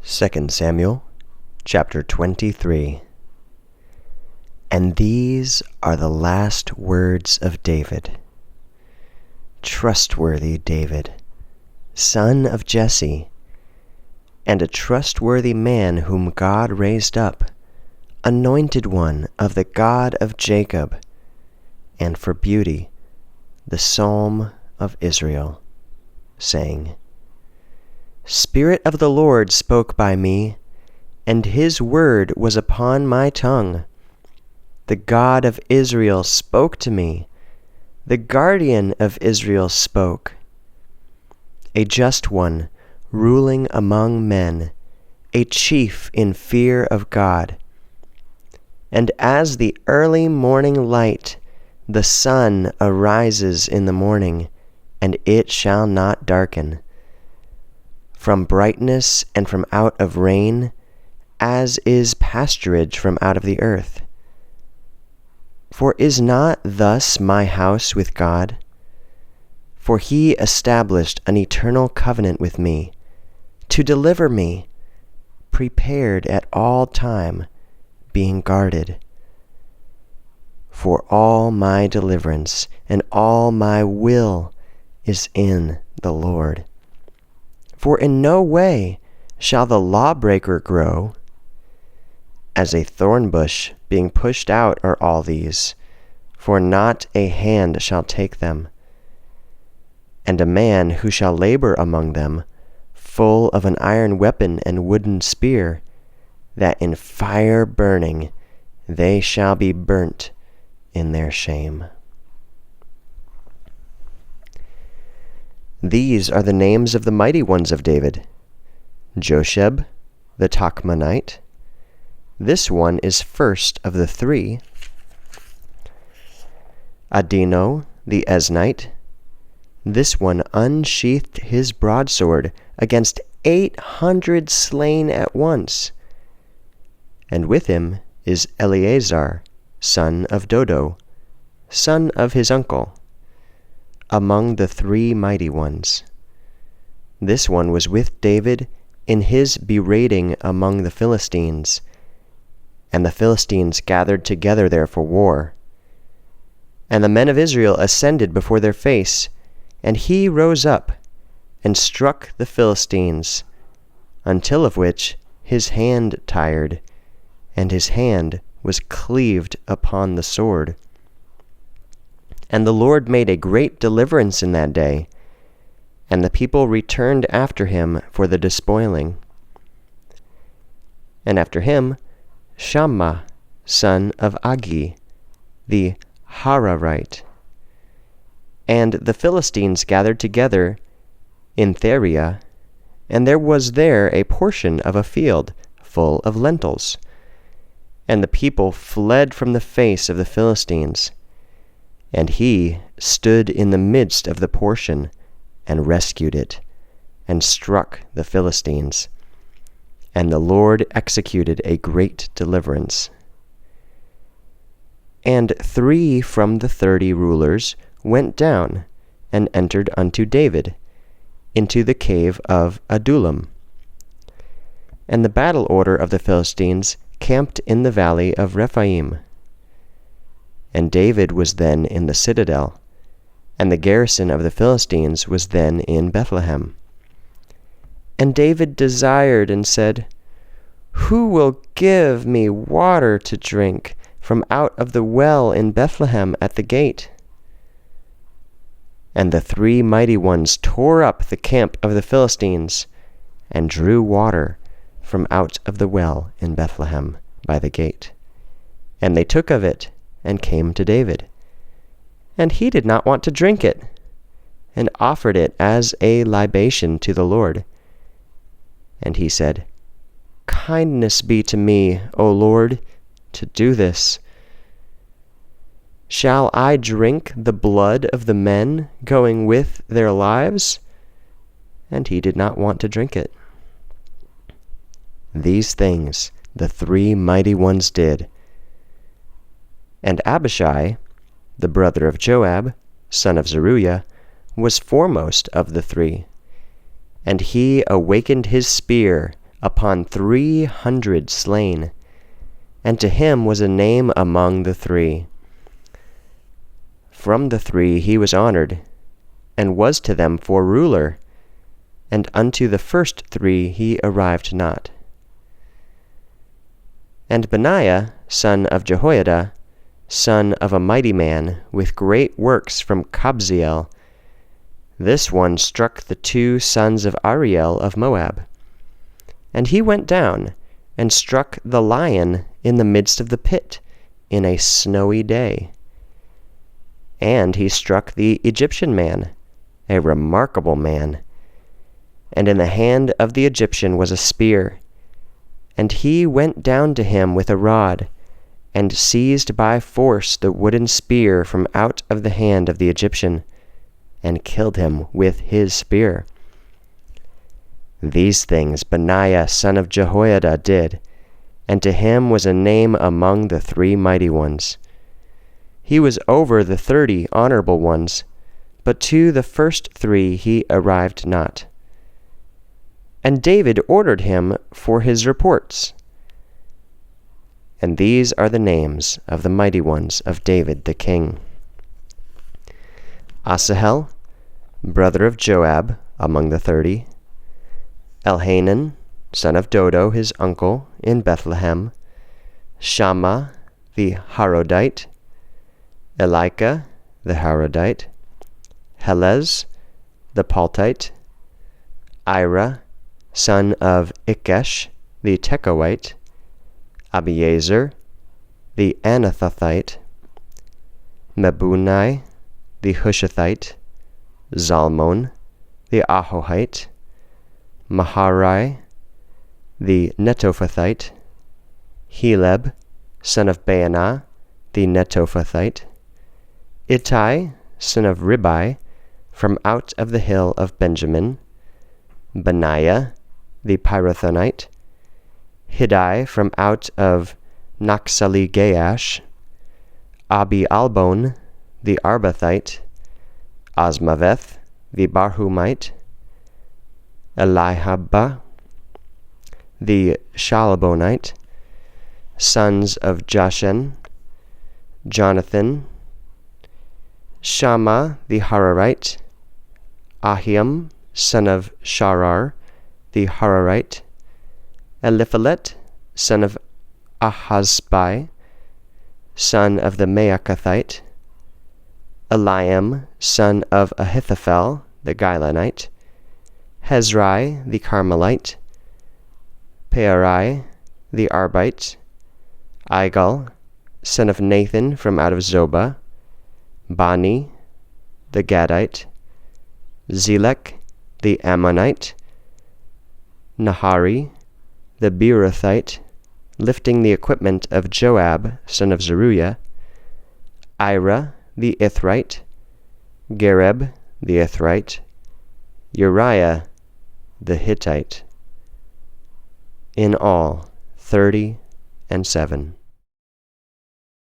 2 Samuel chapter 23. And these are the last words of David. Trustworthy David, son of Jesse, and a trustworthy man whom God raised up, anointed one of the God of Jacob, and for beauty, the Psalm of Israel, saying, Spirit of the Lord spoke by me, and his word was upon my tongue. The God of Israel spoke to me. The guardian of Israel spoke. A just one, ruling among men, a chief in fear of God. And as the early morning light, the sun arises in the morning, and it shall not darken. From brightness and from out of rain, as is pasturage from out of the earth. For is not thus my house with God? For he established an eternal covenant with me, to deliver me, prepared at all time, being guarded. For all my deliverance and all my will is in the Lord. For in no way shall the lawbreaker grow. As a thorn bush being pushed out are all these, for not a hand shall take them. And a man who shall labor among them, full of an iron weapon and wooden spear, that in fire burning they shall be burnt in their shame. These are the names of the mighty ones of David: Josheb, the Tachmonite. This one is first of the three. Adino, the Eznite. This one unsheathed his broadsword against 800 slain at once. And with him is Eleazar, son of Dodo, son of his uncle, among the three mighty ones. This one was with David in his berating among the Philistines, and the Philistines gathered together there for war. And the men of Israel ascended before their face, and he rose up and struck the Philistines, until of which his hand tired, and his hand was cleaved upon the sword. And the Lord made a great deliverance in that day, and the people returned after him for the despoiling. And after him, Shammah, son of Agi, the Hararite. And the Philistines gathered together in Theria, and there was there a portion of a field full of lentils. And the people fled from the face of the Philistines. And he stood in the midst of the portion, and rescued it, and struck the Philistines. And the Lord executed a great deliverance. And 3 from the 30 rulers went down, and entered unto David, into the cave of Adullam. And the battle order of the Philistines camped in the valley of Rephaim. And David was then in the citadel, and the garrison of the Philistines was then in Bethlehem. And David desired and said, Who will give me water to drink from out of the well in Bethlehem at the gate? And the 3 mighty ones tore up the camp of the Philistines, and drew water from out of the well in Bethlehem by the gate. And they took of it, and came to David. And he did not want to drink it, and offered it as a libation to the Lord. And he said, Kindness be to me, O Lord, to do this. Shall I drink the blood of the men going with their lives? And he did not want to drink it. These things the 3 mighty ones did. And Abishai, the brother of Joab, son of Zeruiah, was foremost of the 3. And he awakened his spear upon 300 slain, and to him was a name among the three. From the three he was honored, and was to them for ruler, and unto the first three he arrived not. And Benaiah, son of Jehoiada, son of a mighty man, with great works from Kabzeel, this one struck the 2 sons of Ariel of Moab. And he went down, and struck the lion in the midst of the pit, in a snowy day. And he struck the Egyptian man, a remarkable man. And in the hand of the Egyptian was a spear. And he went down to him with a rod, and seized by force the wooden spear from out of the hand of the Egyptian, and killed him with his spear. These things Benaiah son of Jehoiada did, and to him was a name among the 3 mighty ones. He was over the 30 honorable ones, but to the first 3 he arrived not. And David ordered him for his reports. And these are the names of the mighty ones of David the king: Asahel, brother of Joab, among the 30. Elhanan, son of Dodo, his uncle, in Bethlehem. Shammah, the Harodite. Elika, the Harodite. Helez, the Paltite. Ira, son of Ikesh, the Tekoite. Abiezer, the Anathothite. Mebunai, the Hushathite. Zalmon, the Ahohite. Maharai, the Netophathite. Heleb, son of Baanah, the Netophathite. Ittai, son of Ribai, from out of the hill of Benjamin. Benaiah, the Pirathonite. Hiddai, from out of Naxali-Gaash. Abi-Albon, the Arbathite. Asmaveth, the Barhumite. Elihabah, the Shalabonite. Sons of Jashen. Jonathan. Shammah, the Hararite. Ahiam, son of Sharar, the Hararite. Eliphalet, son of Ahasbai, son of the Maacathite. Eliam, son of Ahithophel, the Gilonite. Hezrai, the Carmelite. Pearai, the Arbite. Igal, son of Nathan, from out of Zobah. Bani, the Gadite. Zelek, the Ammonite. Nahari, the Beerothite, lifting the equipment of Joab, son of Zeruiah. Ira, the Ithrite. Gareb, the Ithrite. Uriah, the Hittite. In all, 37.